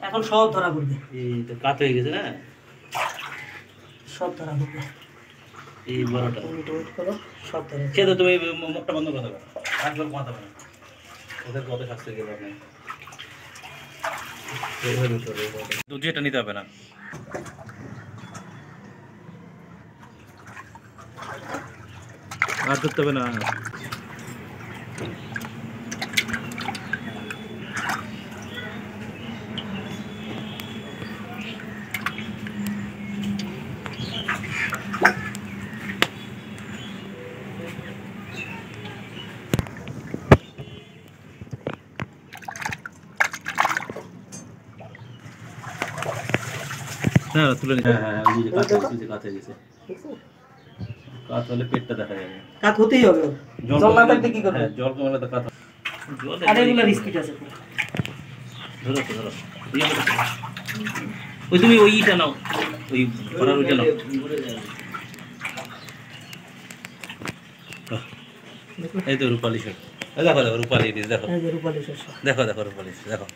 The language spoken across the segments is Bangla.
এখন সব ধরা পড়বে। এই তো কাত হয়ে গেছে না, সব ধরা পড়বে। এই বড়টা ওয়েট করো, সব ধরা সে তো তুমি মুখটা বন্ধ করে দেবে, একবার কথা বলে ওদের কত শাস্তি দেবে আপনি দুধ এটা নিতে হবে না। আর ধরতে হবে না। হ্যাঁ তুলে নিতে, হ্যাঁ ওই যে কাঁচা গেছে, কাত হলে পেটটা দেখা যাবে। কাত হতেই হবে, জল না থাকলে কি করবে? জল কমলে তো কাত হবে। আর এগুলা রিস্কিট আছে। ধরো তো ধরো, ওই তুমি ওইটা নাও, ওই করার ওইটা নাও। এই তো রূপালি শাক, দেখো দেখো রূপালি ইলিশ, দেখো রূপালি শস্য, দেখো দেখো রূপালি দেখো।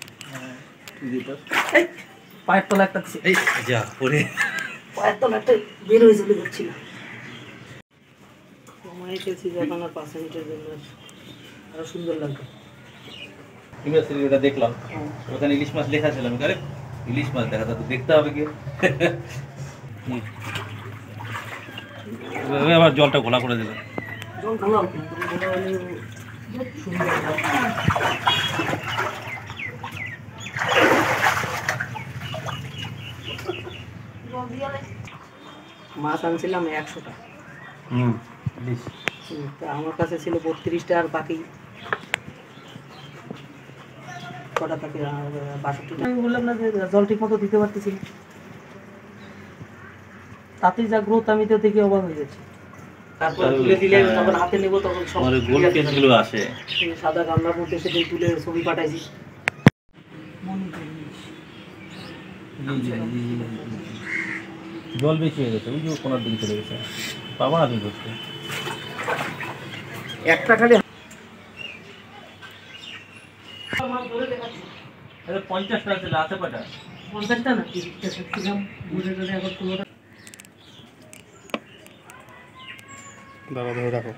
পায়ের তলা একটা, এই যা পরে পায়ের তলা একটা বের হয়ে চলে যাচ্ছিল। সময় এসেছি যখন আর 5 মিনিটের জন্য আরো সুন্দর লাগবে। ওটা দেখলাম, ওখানে ইলিশ মাছ লেখা ছিল, আমি আরে ইলিশ মাছ দেখা তো দেখতে হবে কি। আবার জলটা ঘোলা করে দিল, জল ঘোলা সুন্দর। মাছ আনছিলাম 100 টাকা, আমার কাছে ছিল 32টা, আর বাকি কটা থাকে 62টা। আমি বললাম না যে জল ঠিক মতো দিতে পারতেছি, তাতেই যা গ্রোথ, আমি তো দেখে অবাক হয়ে যাচ্ছি। তারপর তুলে দিলে যখন হাতে নেবো তখন সব গোল কেসগুলো আসে। সাদা গামলার মধ্যে সেটা তুলে ছবি পাঠাইছি। জল বেশি হয়ে গেছে, ওই যে কোনার দিকে চলে গেছে, পাবো না তুমি ধরতে। একটা খালি 50টা ছিল, আছে কটা? 50টা না, 30টা ছিলাম বুঝে ধরে এখন 15টা। দাদা ধরে রাখো।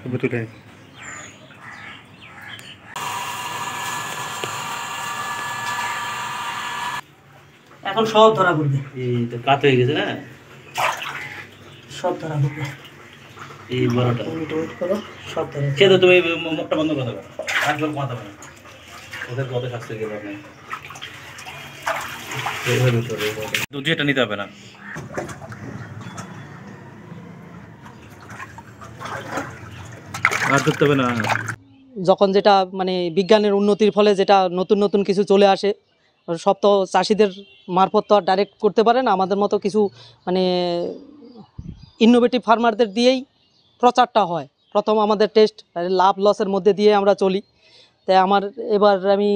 ছবি তুলে এখন সব ধরা পড়বে। এই তো কাত হয়ে গেছে না, সব ধরা পড়বে। এই বড়টা ওয়েট করো, সব ধরা সে তো তুমি মুখটা বন্ধ করে দেবে, একবার কথা বলে ওদের কত শাস্তি দেবে আপনি দুধ এটা নিতে হবে না। আর ধরতে হবে না। যখন যেটা মানে বিজ্ঞানের উন্নতির ফলে যেটা নতুন নতুন কিছু চলে আসে, সব তো চাষিদের মারফত তো আর ডাইরেক্ট করতে পারে না, আমাদের মতো কিছু মানে ইনোভেটিভ ফার্মারদের দিয়েই প্রচারটা হয়। প্রথম আমাদের টেস্ট লাভ লসের মধ্যে দিয়ে আমরা চলি। তাই আমার এবার আমি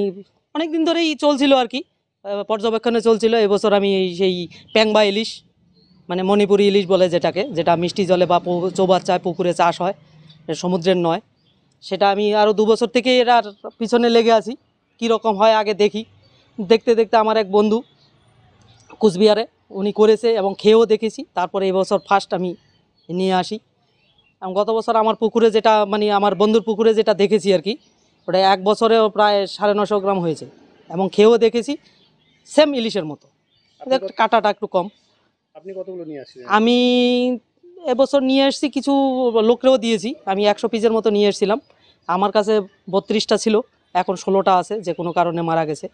অনেক দিন ধরেই চলছিল আর কি, পর্যবেক্ষণে চলছিল। এবছর আমি সেই প্যাংবা ইলিশ, মানে মণিপুরি ইলিশ বলে যেটাকে, যেটা মিষ্টি জলে বা চৌবাচ্চায় পুকুরে চাষ হয়, সমুদ্রের নয়, সেটা আমি আরও 2 বছর থেকে এটার পিছনে লেগে আছি। কীরকম হয় আগে দেখি। দেখতে দেখতে আমার এক বন্ধু কুচবিহারে উনি করেছে এবং খেয়েও দেখেছি, তারপরে এবছর ফার্স্ট আমি নিয়ে আসি। এবং গত বছর আমার পুকুরে যেটা মানে আমার বন্ধুর পুকুরে যেটা দেখেছি আর কি, ওটা 1 বছরেও প্রায় 950 গ্রাম হয়েছে এবং খেয়েও দেখেছি সেম ইলিশের মতো, কাটাটা একটু কম। আপনি কতগুলো নিয়ে আসছেন? আমি এবছর নিয়ে এসেছি, কিছু লোকরেও দিয়েছি। আমি 100 পিসের মতো নিয়ে এসেছিলাম, আমার কাছে 32টা ছিল, এখন 16টা আছে, যে কোনো কারণে মারা গেছে।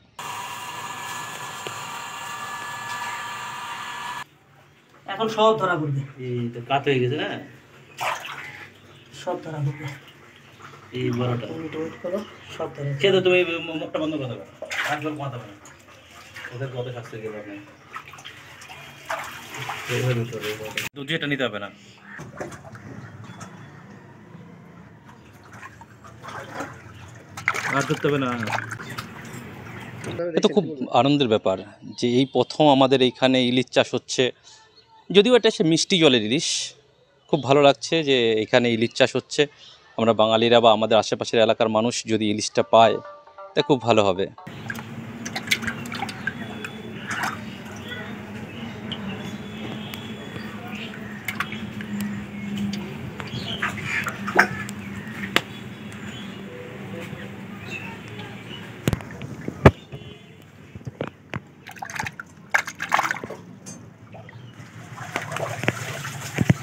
এখন সব ধরা পড়বে। এই তো কাত হয়ে গেছে না, সব ধরা পড়বে। এই বড়টা ওয়েট করো, সব ধরা সে তো তুমি মুখটা বন্ধ করে দেবে, একবার কথা বলে ওদের কত শাস্তি দেবে আপনি দুধ এটা নিতে হবে না। আর ধরতে হবে না। এ তো খুব আনন্দের ব্যাপার যে এই প্রথম আমাদের এইখানে ইলিশ চাষ হচ্ছে যদিও এটা সে মিষ্টি জলের ইলিশ। খুব ভালো লাগছে যে এখানে ইলিশ চাষ হচ্ছে। আমরা বাঙালিরা বা আমাদের আশেপাশের এলাকার মানুষ যদি ইলিশটা পায় তা খুব ভালো হবে।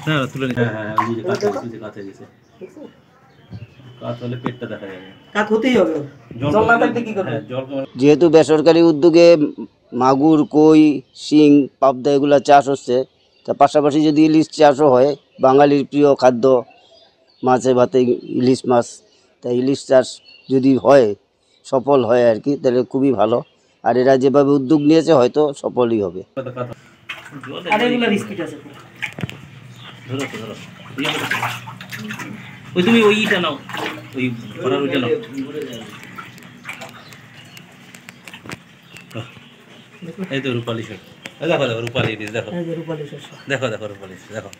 হ্যাঁ তুলে নিতে, হ্যাঁ ওই যে কাঁচা, ওই যে কাঁচা গেছে, কাঁচ হলে পেটটা দেখা যাবে। কাজ হতেই হবে, জল জল না কমে থাকলে গেলে- কি করবে? হ্যাঁ, জল কমে- যেহেতু বেসরকারি উদ্যোগে মাগুর, কই, শিং, পাবদা এগুলো চাষ হচ্ছে, তার পাশাপাশি যদি ইলিশ চাষও হয়, বাঙালির প্রিয় খাদ্য মাছে ভাতে ইলিশ মাছ, তাই ইলিশ চাষ যদি হয়, সফল হয় আর কি, তাহলে খুবই ভালো। আর এরা যেভাবে উদ্যোগ নিয়েছে হয়তো সফলই হবে। কাঁচা। জল আর এগুলো একবারে- স্পিড আছে পুরো। ধরো তো, ধরো। ওই তুমি ওই ইটা নাও, ওই ভরার ওইটা নাও। এই তো রূপালি শাক, এই দেখো দেখো রূপালি ইলিশ, দেখো এই যে রূপালী শস্য। দেখো দেখো রূপালি ইলিশ, দেখো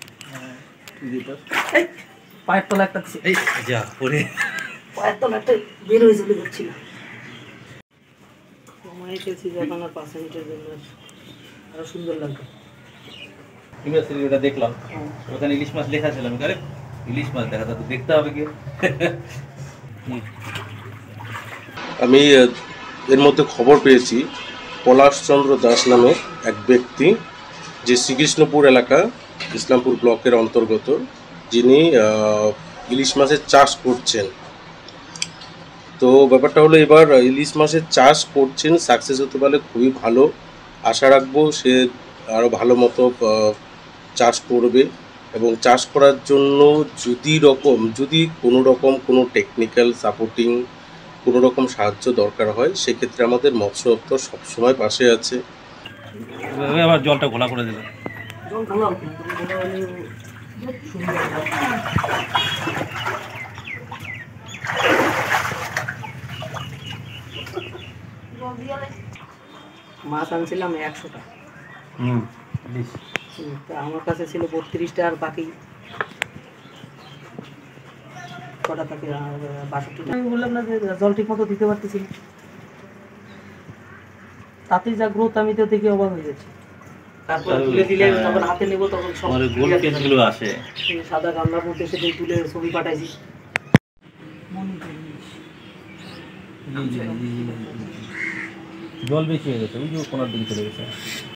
এই, পায়ের তলা একটা ছিল। এই যা পরে পায়ের তলা একটা বের হয়ে চলে যাচ্ছিল। সময় এসেছি যখন আর 5 মিনিটের জন্য আরো সুন্দর লাগবে। ইউনিভার্সিটি ওটা দেখলাম, ওখানে ইলিশ মাছ লেখা ছিল। আমি আরে ইলিশ মাছ দেখা, তা তো দেখতে হবে কি। আমি এর মধ্যে খবর পেয়েছি পলাশচন্দ্র দাস নামে এক ব্যক্তি, যে শ্রীকৃষ্ণপুর এলাকা ইসলামপুর ব্লকের অন্তর্গত, যিনি ইলিশ মাছের চাষ করছেন। তো ব্যাপারটা হলো, এবার ইলিশ মাছের চাষ করছেন, সাকসেস হতে পারলে খুবই ভালো। আশা রাখবো সে আরও ভালো মতো চাষ করবে, এবং চাষ করার জন্য যদি কোনো রকম কোনো টেকনিক্যাল সাপোর্টিং কোনো রকম সাহায্য দরকার হয়, সেক্ষেত্রে আমাদের মৎস্য দপ্তর সবসময় পাশে আছে। আবার জলটা ঘোলা করে দিল। জল ভালো হবে, ঘোলা হলে সুন্দর লাগবে। মাছ আনছিলাম 100 টাকা। ইলিশ তা আমার কাছে ছিল 32টা, আর বাকি কটা থাকে 62টা। আমি বললাম না যে জল ঠিক মতো দিতে পারতেছি না। তাতেই যা গ্রোথ, আমি তো দেখে অবাক হয়ে যাচ্ছি। তারপর তুলে দিলে যখন হাতে নেবো তখন সব আমার গোল কেসগুলো আসে। সাদা গামলার মধ্যে সেদিন তুলে ছবি পাঠাইছি। জল বেশি হয়ে গেছে, ওই যে কোনার দিকে চলে গেছে।